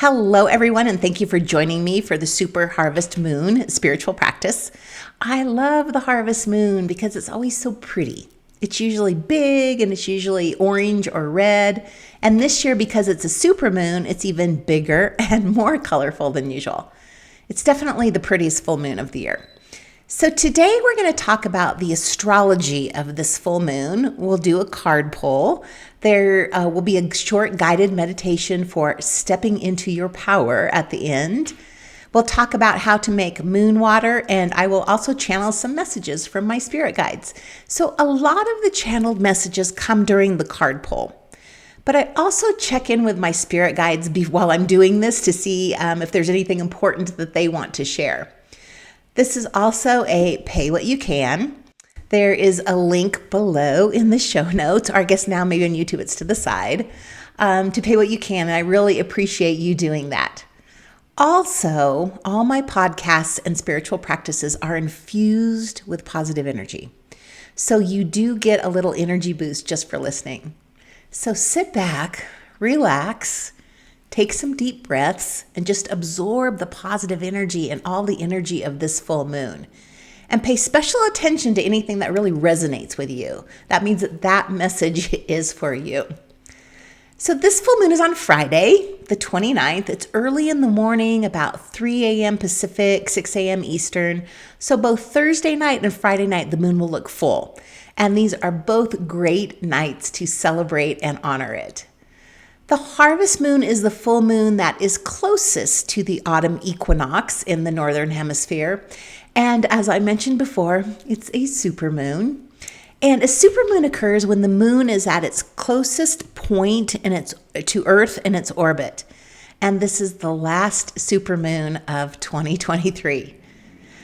Hello, everyone, and thank you for joining me for the Super Harvest Moon spiritual practice. I love the harvest moon because it's always so pretty. It's usually big and it's usually orange or red. And this year, because it's a super moon, it's even bigger and more colorful than usual. It's definitely the prettiest full moon of the year. So today we're going to talk about the astrology of this full moon. We'll do a card pull. There will be a short guided meditation for stepping into your power at the end. We'll talk about how to make moon water, and I will also channel some messages from my spirit guides. So a lot of the channeled messages come during the card pull. But I also check in with my spirit guides while I'm doing this to see if there's anything important that they want to share. This is also a pay what you can. There is a link below in the show notes, or I guess now maybe on YouTube it's to the side, to pay what you can, and I really appreciate you doing that. Also, all my podcasts and spiritual practices are infused with positive energy. So you do get a little energy boost just for listening. So sit back, relax, take some deep breaths, and just absorb the positive energy and all the energy of this full moon. And pay special attention to anything that really resonates with you. That means that message is for you. So this full moon is on Friday, the 29th. It's early in the morning, about 3 a.m. Pacific, 6 a.m. Eastern. So both Thursday night and Friday night, the moon will look full. And these are both great nights to celebrate and honor it. The harvest moon is the full moon that is closest to the autumn equinox in the northern hemisphere. And as I mentioned before, it's a supermoon. And a supermoon occurs when the moon is at its closest point to Earth in its orbit. And this is the last supermoon of 2023.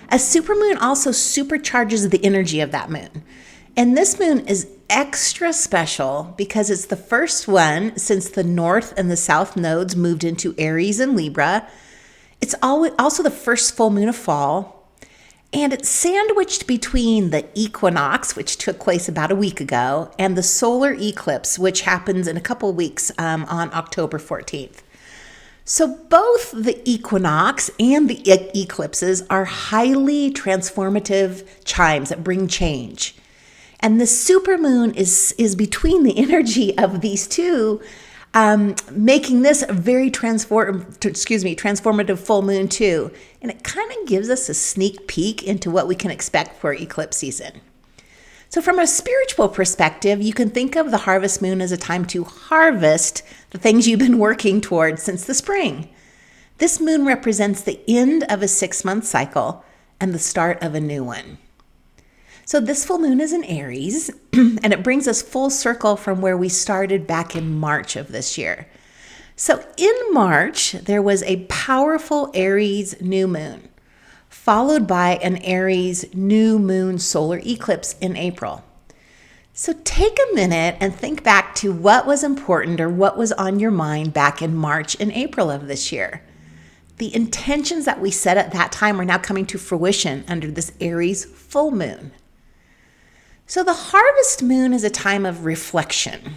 A supermoon also supercharges the energy of that moon. And this moon is extra special because it's the first one since the north and the south nodes moved into Aries and Libra. It's also the first full moon of fall. And it's sandwiched between the equinox, which took place about a week ago, and the solar eclipse, which happens in a couple of weeks on October 14th. So both the equinox and the eclipses are highly transformative chimes that bring change. And the supermoon is between the energy of these two, making this a very transformative full moon too. And it kind of gives us a sneak peek into what we can expect for eclipse season. So from a spiritual perspective, you can think of the harvest moon as a time to harvest the things you've been working towards since the spring. This moon represents the end of a 6-month cycle and the start of a new one. So this full moon is in Aries, and it brings us full circle from where we started back in March of this year. So in March, there was a powerful Aries new moon, followed by an Aries new moon solar eclipse in April. So take a minute and think back to what was important or what was on your mind back in March and April of this year. The intentions that we set at that time are now coming to fruition under this Aries full moon. So the harvest moon is a time of reflection,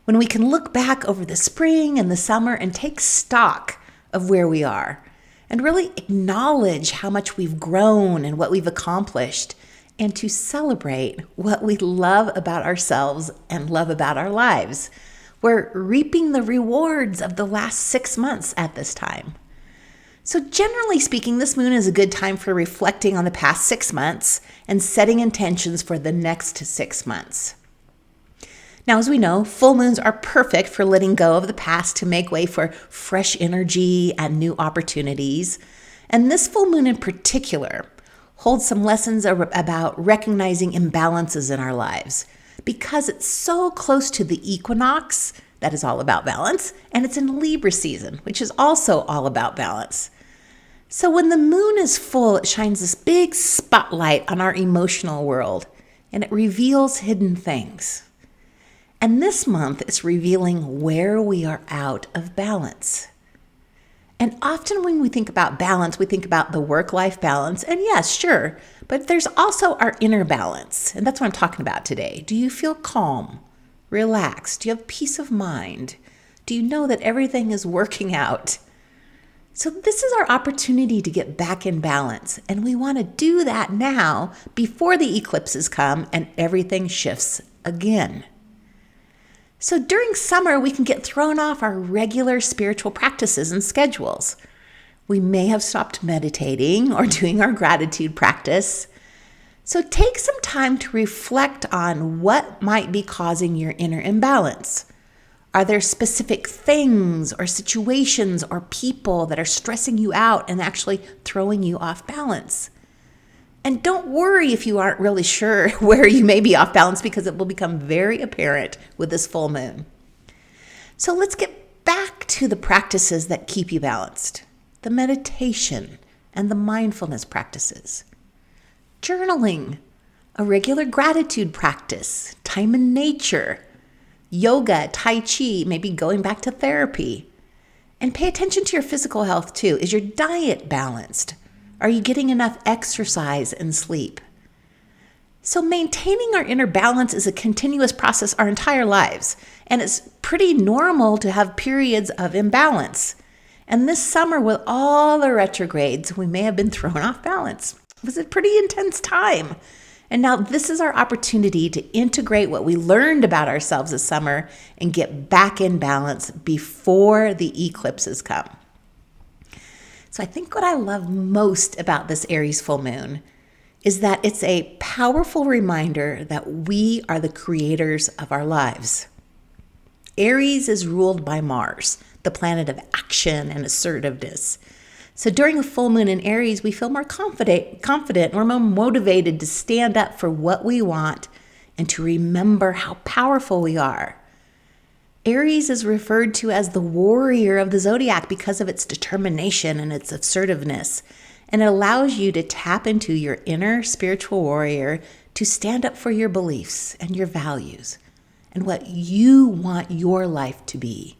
when we can look back over the spring and the summer and take stock of where we are and really acknowledge how much we've grown and what we've accomplished, and to celebrate what we love about ourselves and love about our lives. We're reaping the rewards of the last 6 months at this time. So generally speaking, this moon is a good time for reflecting on the past 6 months and setting intentions for the next 6 months. Now, as we know, full moons are perfect for letting go of the past to make way for fresh energy and new opportunities. And this full moon in particular holds some lessons about recognizing imbalances in our lives because it's so close to the equinox, that is all about balance, and it's in Libra season, which is also all about balance. So when the moon is full, it shines this big spotlight on our emotional world, and it reveals hidden things. And this month, it's revealing where we are out of balance. And often when we think about balance, we think about the work-life balance. And yes, sure, but there's also our inner balance. And that's what I'm talking about today. Do you feel calm, relaxed? Do you have peace of mind? Do you know that everything is working out? So this is our opportunity to get back in balance, and we want to do that now before the eclipses come and everything shifts again. So during summer, we can get thrown off our regular spiritual practices and schedules. We may have stopped meditating or doing our gratitude practice. So take some time to reflect on what might be causing your inner imbalance. Are there specific things or situations or people that are stressing you out and actually throwing you off balance? And don't worry if you aren't really sure where you may be off balance, because it will become very apparent with this full moon. So let's get back to the practices that keep you balanced. The meditation and the mindfulness practices. Journaling, a regular gratitude practice, time in nature, yoga, tai chi, maybe going back to therapy. And pay attention to your physical health too. Is your diet balanced? Are you getting enough exercise and sleep? So maintaining our inner balance is a continuous process our entire lives. And it's pretty normal to have periods of imbalance. And this summer, with all the retrogrades, we may have been thrown off balance. It was a pretty intense time. And now this is our opportunity to integrate what we learned about ourselves this summer and get back in balance before the eclipses come. So I think what I love most about this Aries full moon is that it's a powerful reminder that we are the creators of our lives. Aries is ruled by Mars, the planet of action and assertiveness. So during a full moon in Aries, we feel more confident, we're more motivated to stand up for what we want and to remember how powerful we are. Aries is referred to as the warrior of the zodiac because of its determination and its assertiveness, and it allows you to tap into your inner spiritual warrior to stand up for your beliefs and your values and what you want your life to be.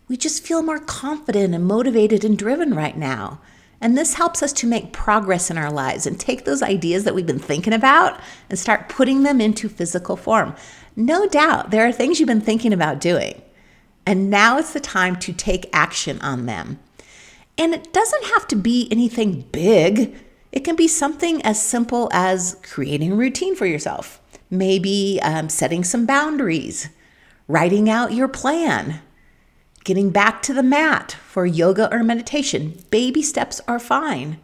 We just feel more confident and motivated and driven right now. And this helps us to make progress in our lives and take those ideas that we've been thinking about and start putting them into physical form. No doubt, there are things you've been thinking about doing. And now it's the time to take action on them. And it doesn't have to be anything big. It can be something as simple as creating a routine for yourself. Maybe setting some boundaries, writing out your plan, getting back to the mat for yoga or meditation. Baby steps are fine.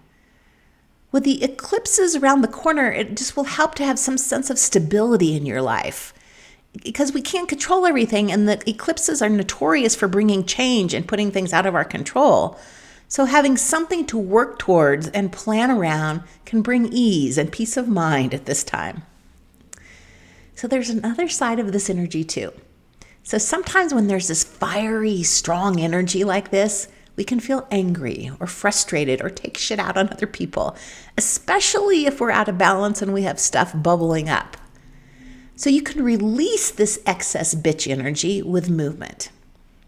With the eclipses around the corner, it just will help to have some sense of stability in your life, because we can't control everything, and the eclipses are notorious for bringing change and putting things out of our control. So having something to work towards and plan around can bring ease and peace of mind at this time. So there's another side of this energy too. So sometimes when there's this fiery, strong energy like this, we can feel angry or frustrated or take shit out on other people, especially if we're out of balance and we have stuff bubbling up. So you can release this excess bitch energy with movement.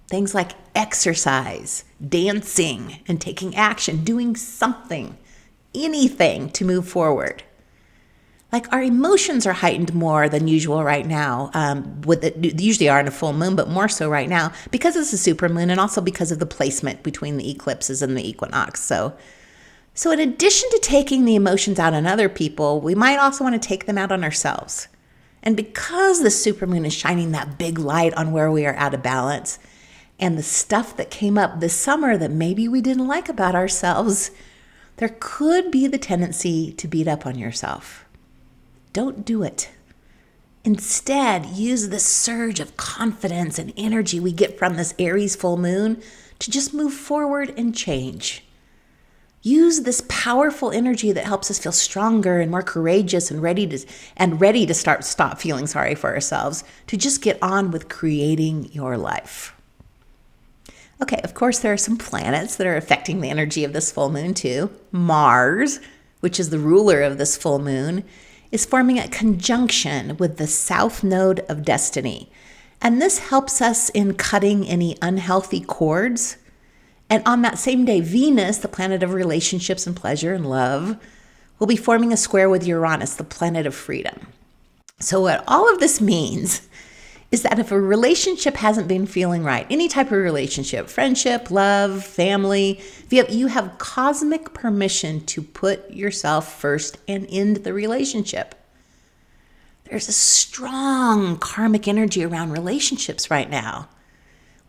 Things like exercise, dancing, and taking action, doing something, anything to move forward. Like our emotions are heightened more than usual right now. They usually are in a full moon, but more so right now because it's a supermoon and also because of the placement between the eclipses and the equinox. So in addition to taking the emotions out on other people, we might also want to take them out on ourselves. And because the supermoon is shining that big light on where we are out of balance and the stuff that came up this summer that maybe we didn't like about ourselves, there could be the tendency to beat up on yourself. Don't do it. Instead, use the surge of confidence and energy we get from this Aries full moon to just move forward and change. Use this powerful energy that helps us feel stronger and more courageous and ready to stop feeling sorry for ourselves to just get on with creating your life. Okay, of course, there are some planets that are affecting the energy of this full moon too. Mars, which is the ruler of this full moon, is forming a conjunction with the south node of destiny. And this helps us in cutting any unhealthy cords. And on that same day, Venus, the planet of relationships and pleasure and love, will be forming a square with Uranus, the planet of freedom. So what all of this means is that if a relationship hasn't been feeling right, any type of relationship, friendship, love, family, you have cosmic permission to put yourself first and end the relationship. There's a strong karmic energy around relationships right now.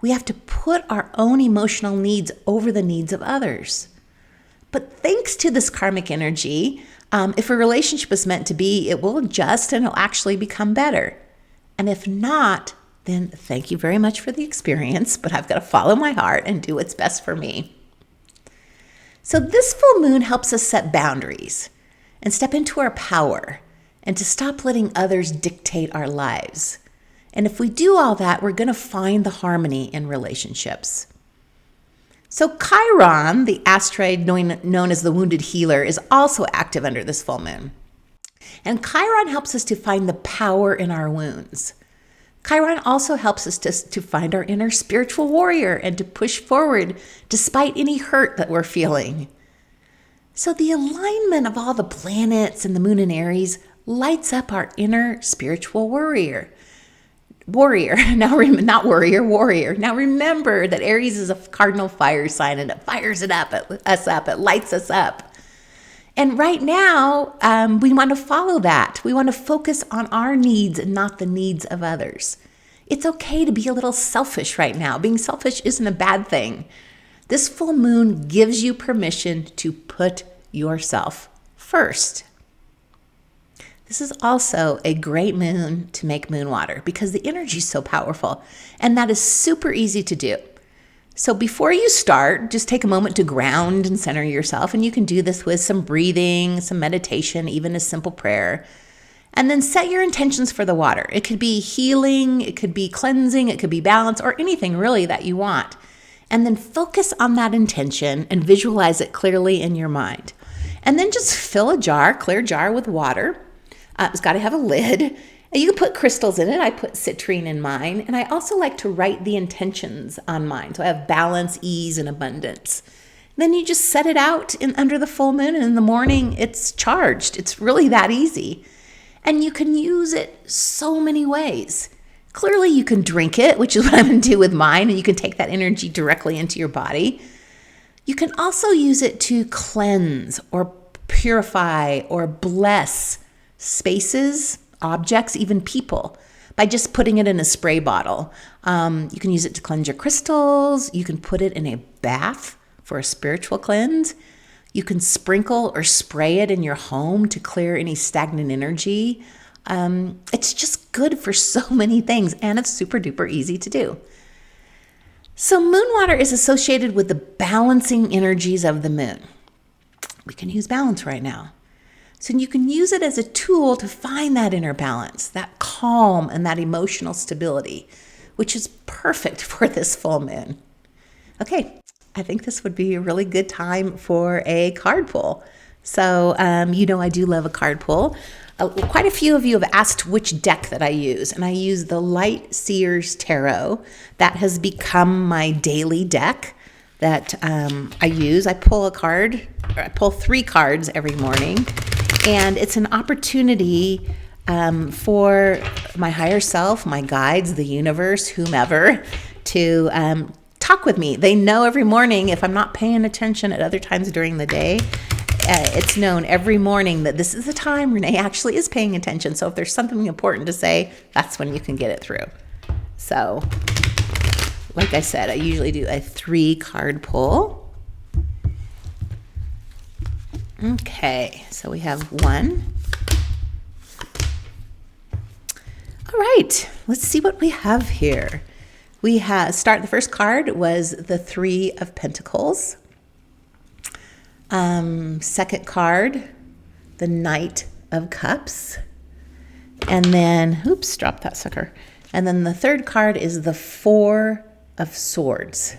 We have to put our own emotional needs over the needs of others. But thanks to this karmic energy, if a relationship is meant to be, it will adjust and it'll actually become better. And if not, then thank you very much for the experience, but I've got to follow my heart and do what's best for me. So this full moon helps us set boundaries and step into our power and to stop letting others dictate our lives. And if we do all that, we're going to find the harmony in relationships. So Chiron, the asteroid known as the wounded healer, is also active under this full moon. And Chiron helps us to find the power in our wounds. Chiron also helps us to find our inner spiritual warrior and to push forward despite any hurt that we're feeling. So the alignment of all the planets and the moon in Aries lights up our inner spiritual warrior. Warrior. Now remember that Aries is a cardinal fire sign and it fires it lights us up. And right now, we want to follow that. We want to focus on our needs and not the needs of others. It's okay to be a little selfish right now. Being selfish isn't a bad thing. This full moon gives you permission to put yourself first. This is also a great moon to make moon water because the energy is so powerful, and that is super easy to do. So before you start, just take a moment to ground and center yourself. And you can do this with some breathing, some meditation, even a simple prayer. And then set your intentions for the water. It could be healing, it could be cleansing, it could be balance, or anything really that you want. And then focus on that intention and visualize it clearly in your mind. And then just fill a clear jar with water. It's got to have a lid. You can put crystals in it. I put citrine in mine. And I also like to write the intentions on mine. So I have balance, ease, and abundance. And then you just set it out under the full moon. And in the morning, it's charged. It's really that easy. And you can use it so many ways. Clearly, you can drink it, which is what I'm going to do with mine. And you can take that energy directly into your body. You can also use it to cleanse or purify or bless spaces, objects, even people, by just putting it in a spray bottle. You can use it to cleanse your crystals. You can put it in a bath for a spiritual cleanse. You can sprinkle or spray it in your home to clear any stagnant energy. It's just good for so many things, and it's super duper easy to do. So moon water is associated with the balancing energies of the moon. We can use balance right now. So you can use it as a tool to find that inner balance, that calm and that emotional stability, which is perfect for this full moon. Okay, I think this would be a really good time for a card pull. So, I do love a card pull. Quite a few of you have asked which deck that I use, and I use the Light Seers Tarot. That has become my daily deck that I use. I pull 3 cards every morning. And it's an opportunity for my higher self, my guides, the universe, whomever, to talk with me. They know every morning if I'm not paying attention at other times during the day. It's known every morning that this is the time Renee actually is paying attention. So if there's something important to say, that's when you can get it through. So, like I said, I usually do a 3-card pull. Okay, so we have 1. All right, let's see what we have here. The first card was the 3 of Pentacles. Second card, the Knight of Cups. And then, dropped that sucker. And then the third card is the 4 of Swords.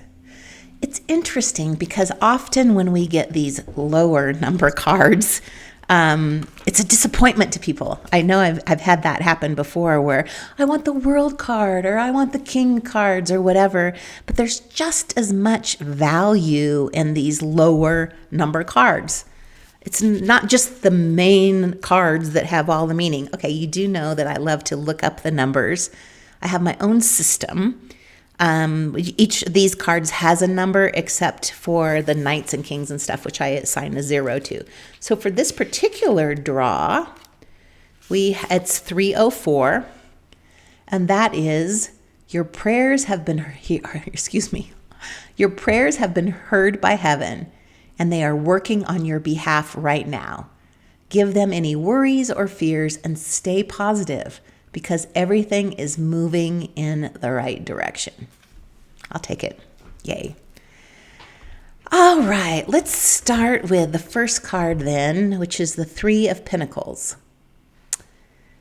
It's interesting because often when we get these lower number cards, it's a disappointment to people. I know I've had that happen before where I want the World card or I want the King cards or whatever, but there's just as much value in these lower number cards. It's not just the main cards that have all the meaning. Okay, you do know that I love to look up the numbers. I have my own system. Each of these cards has a number except for the knights and kings and stuff, which I assign a 0 to. So for this particular draw, it's 304, and that is your prayers have been your prayers have been heard by heaven, and they are working on your behalf right now. Give them any worries or fears and stay positive, because everything is moving in the right direction. I'll take it. Yay. All right, let's start with the first card then, which is the 3 of Pentacles.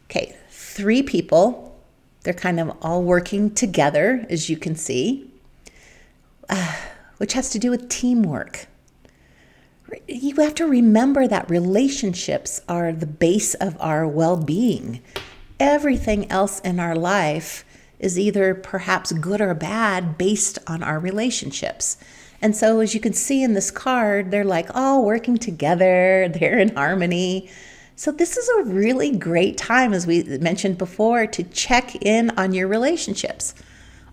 Okay, 3 people. They're kind of all working together, as you can see, which has to do with teamwork. You have to remember that relationships are the base of our well-being. Everything else in our life is either perhaps good or bad based on our relationships. And so as you can see in this card, they're like all working together, they're in harmony. So this is a really great time, as we mentioned before, to check in on your relationships.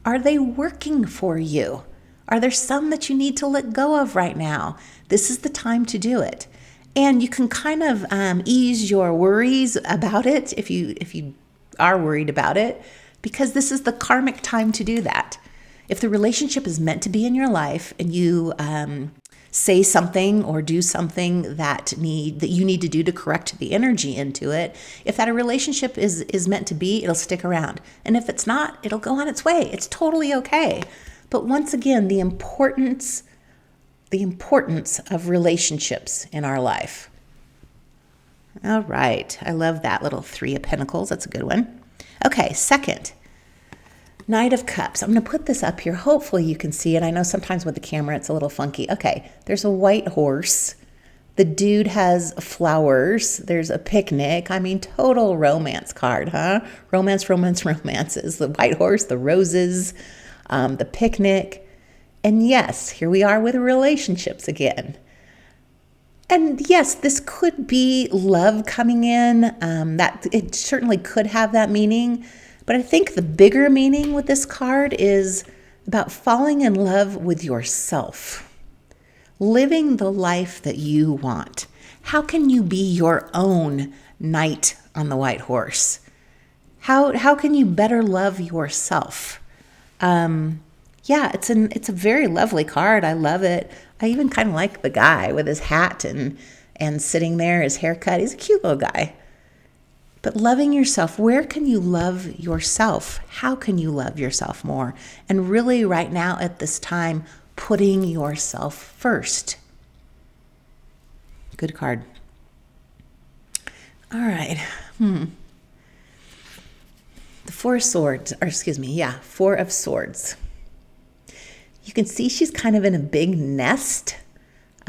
Are they working for you? Are there some that you need to let go of right now? This is the time to do it. And you can kind of ease your worries about it if you are worried about it, because this is the karmic time to do that. If the relationship is meant to be in your life and you say something or do something that you need to do to correct the energy into it, if that a relationship is meant to be, it'll stick around. And if it's not, it'll go on its way. It's totally okay. But once again, the importance of relationships in our life. All right. I love that little 3 of Pentacles. That's a good one. Okay, second, Knight of Cups. I'm going to put this up here. Hopefully you can see it. I know sometimes with the camera it's a little funky. Okay, there's a white horse. The dude has flowers. There's a picnic. I mean, total romance card, huh? Romance, romance, romances. The white horse, the roses, the picnic. And yes, here we are with relationships again. And yes, this could be love coming in. That it certainly could have that meaning. But I think the bigger meaning with this card is about falling in love with yourself, living the life that you want. How can you be your own knight on the white horse? How can you better love yourself? Yeah, it's a very lovely card. I love it. I even kind of like the guy with his hat and sitting there, his haircut. He's a cute little guy. But loving yourself, where can you love yourself? How can you love yourself more? And really right now at this time, putting yourself first. Good card. All right. The 4 of Swords. You can see she's kind of in a big nest.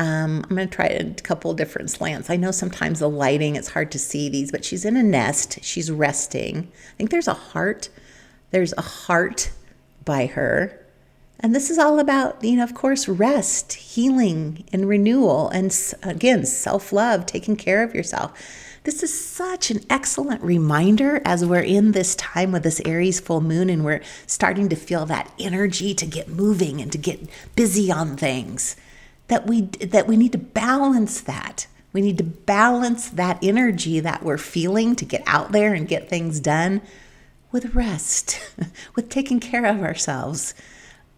I'm going to try a couple different slants. I know sometimes the lighting, it's hard to see these, but she's in a nest. She's resting. I think there's a heart. There's a heart by her. And this is all about, of course, rest, healing, and renewal. And again, self-love, taking care of yourself. This is such an excellent reminder as we're in this time with this Aries full moon and we're starting to feel that energy to get moving and to get busy on things. That we need to balance that. We need to balance that energy that we're feeling to get out there and get things done with rest, with taking care of ourselves.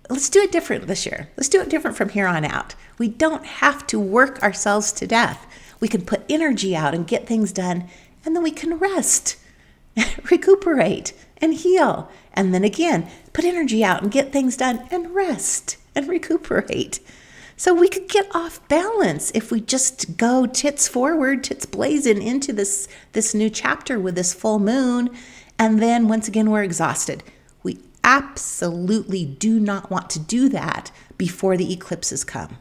Let's do it different this year. Let's do it different from here on out. We don't have to work ourselves to death. We can put energy out and get things done, and then we can rest, recuperate, and heal. And then again, put energy out and get things done and rest and recuperate. So we could get off balance if we just go tits forward, tits blazing into this new chapter with this full moon. And then once again, we're exhausted. We absolutely do not want to do that before the eclipses come.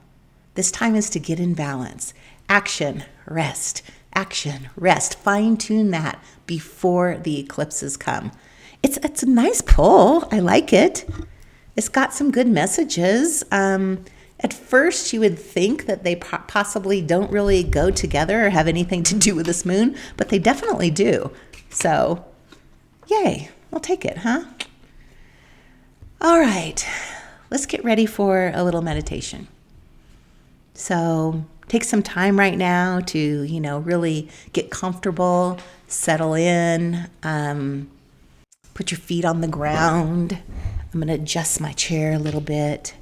This time is to get in balance. Action, rest, fine tune that before the eclipses come. It's a nice pull. I like it. It's got some good messages. At first, you would think that they possibly don't really go together or have anything to do with this moon, but they definitely do. So, yay, I'll take it, huh? All right, let's get ready for a little meditation. So take some time right now to, really get comfortable, settle in, put your feet on the ground. I'm going to adjust my chair a little bit.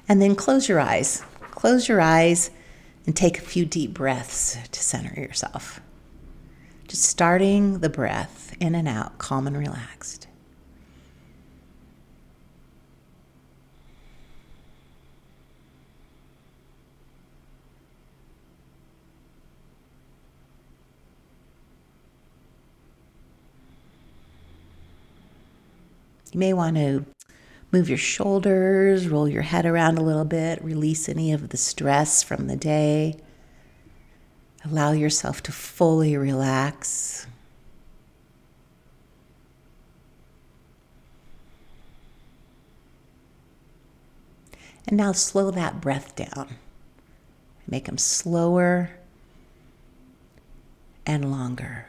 And then close your eyes. Close your eyes and take a few deep breaths to center yourself. Just starting the breath in and out, calm and relaxed. You may want to move your shoulders, roll your head around a little bit, release any of the stress from the day. Allow yourself to fully relax. And now slow that breath down. Make them slower and longer.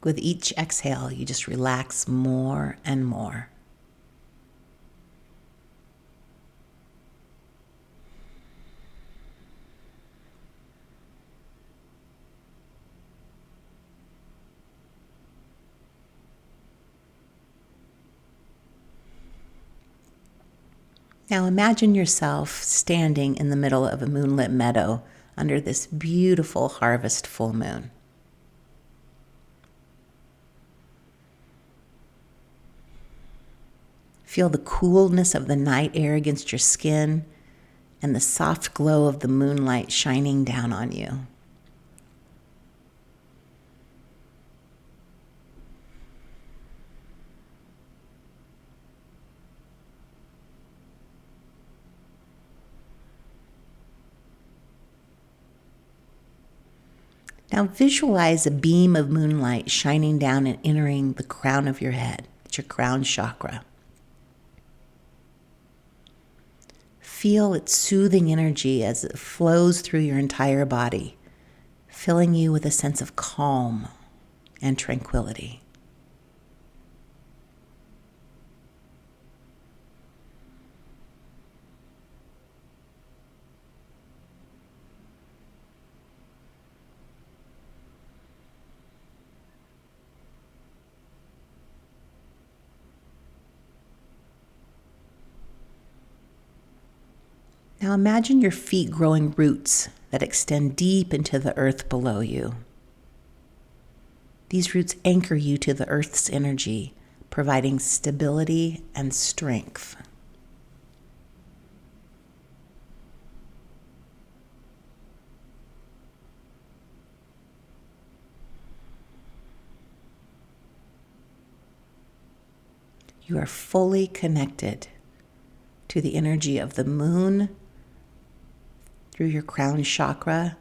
With each exhale, you just relax more and more. Now imagine yourself standing in the middle of a moonlit meadow under this beautiful harvest full moon. Feel the coolness of the night air against your skin and the soft glow of the moonlight shining down on you. Now visualize a beam of moonlight shining down and entering the crown of your head. It's your crown chakra. Feel its soothing energy as it flows through your entire body, filling you with a sense of calm and tranquility. Now imagine your feet growing roots that extend deep into the earth below you. These roots anchor you to the earth's energy, providing stability and strength. You are fully connected to the energy of the moon, through your crown chakra,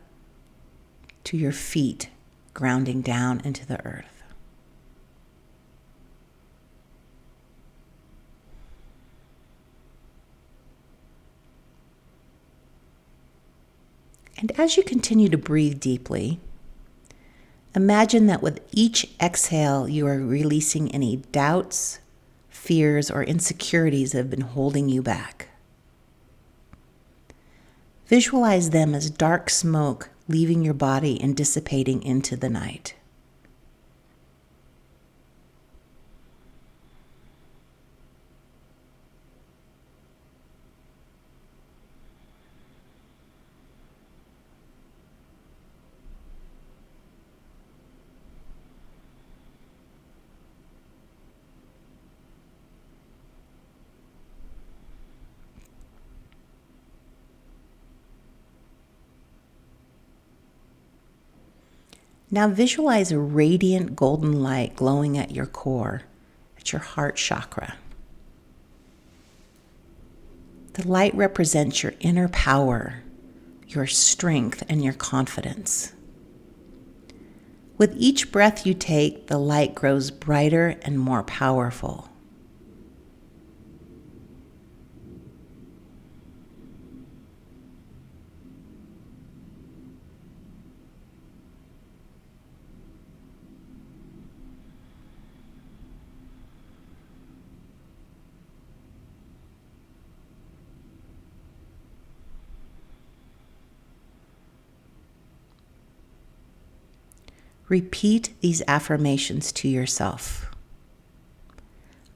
to your feet, grounding down into the earth. And as you continue to breathe deeply, imagine that with each exhale, you are releasing any doubts, fears, or insecurities that have been holding you back. Visualize them as dark smoke leaving your body and dissipating into the night. Now visualize a radiant golden light glowing at your core, at your heart chakra. The light represents your inner power, your strength, and your confidence. With each breath you take, the light grows brighter and more powerful. Repeat these affirmations to yourself.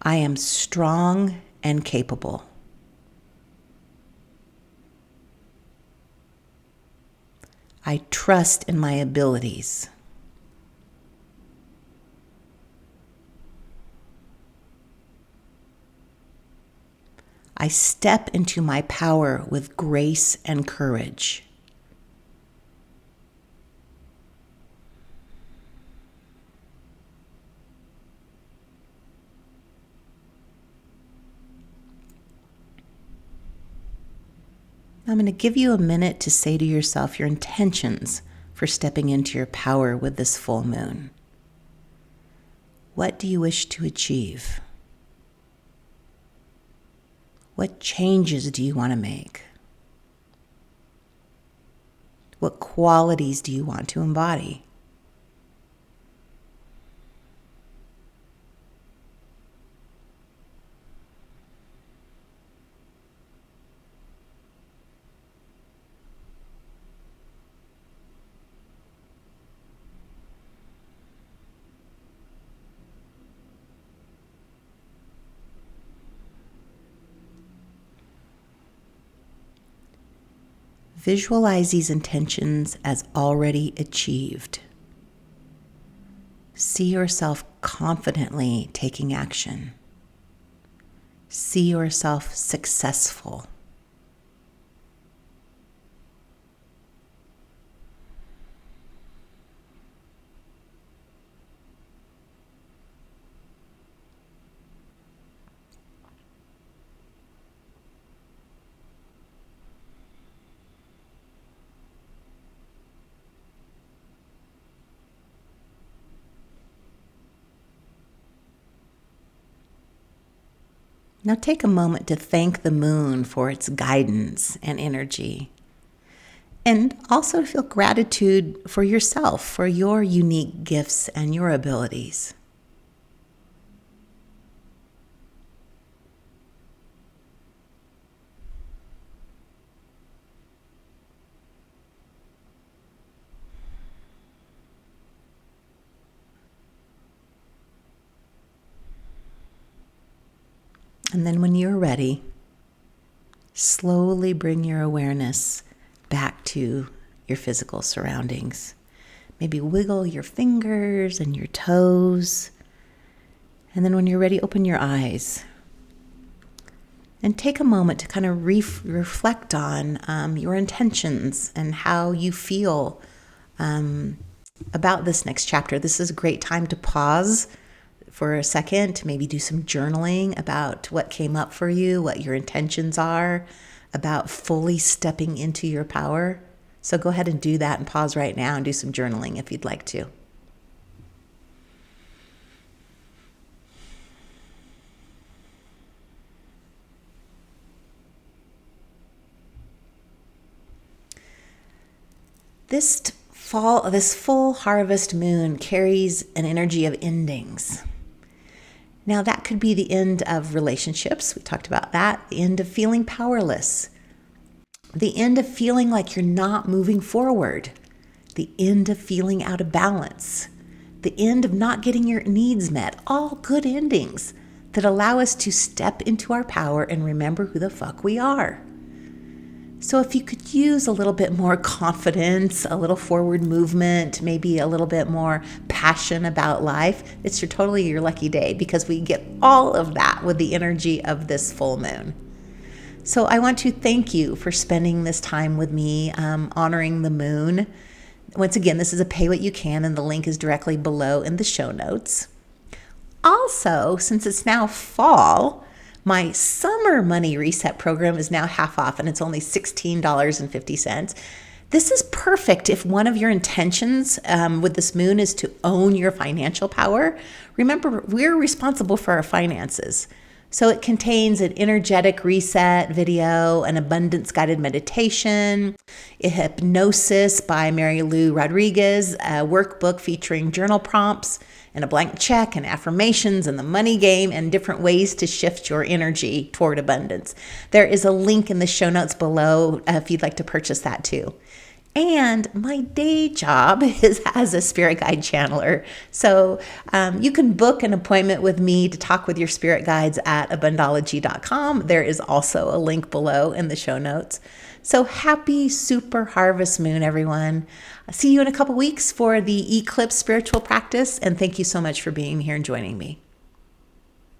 I am strong and capable. I trust in my abilities. I step into my power with grace and courage. I'm going to give you a minute to say to yourself your intentions for stepping into your power with this full moon. What do you wish to achieve? What changes do you want to make? What qualities do you want to embody? Visualize these intentions as already achieved. See yourself confidently taking action. See yourself successful. Now take a moment to thank the moon for its guidance and energy. And also feel gratitude for yourself, for your unique gifts and your abilities. And then when you're ready, slowly bring your awareness back to your physical surroundings. Maybe wiggle your fingers and your toes. And then when you're ready, open your eyes. And take a moment to kind of reflect on your intentions and how you feel about this next chapter. This is a great time to pause for a second, to maybe do some journaling about what came up for you, what your intentions are, about fully stepping into your power. So go ahead and do that and pause right now and do some journaling if you'd like to. This full harvest moon carries an energy of endings. Now that could be the end of relationships. We talked about that. The end of feeling powerless. The end of feeling like you're not moving forward. The end of feeling out of balance. The end of not getting your needs met. All good endings that allow us to step into our power and remember who the fuck we are. So if you could use a little bit more confidence, a little forward movement, maybe a little bit more passion about life, it's totally your lucky day, because we get all of that with the energy of this full moon. So I want to thank you for spending this time with me, honoring the moon. Once again, this is a pay what you can, and the link is directly below in the show notes. Also, since it's now fall, my summer money reset program is now half off, and it's only $16.50. This is perfect if one of your intentions with this moon is to own your financial power. Remember, we're responsible for our finances. So it contains an energetic reset video, an abundance guided meditation, a hypnosis by Mary Lou Rodriguez, a workbook featuring journal prompts, and a blank check, and affirmations, and the money game, and different ways to shift your energy toward abundance. There is a link in the show notes below if you'd like to purchase that too. And my day job is as a spirit guide channeler. So you can book an appointment with me to talk with your spirit guides at Abundology.com. There is also a link below in the show notes. So happy super harvest moon, everyone. I'll see you in a couple weeks for the eclipse spiritual practice. And thank you so much for being here and joining me.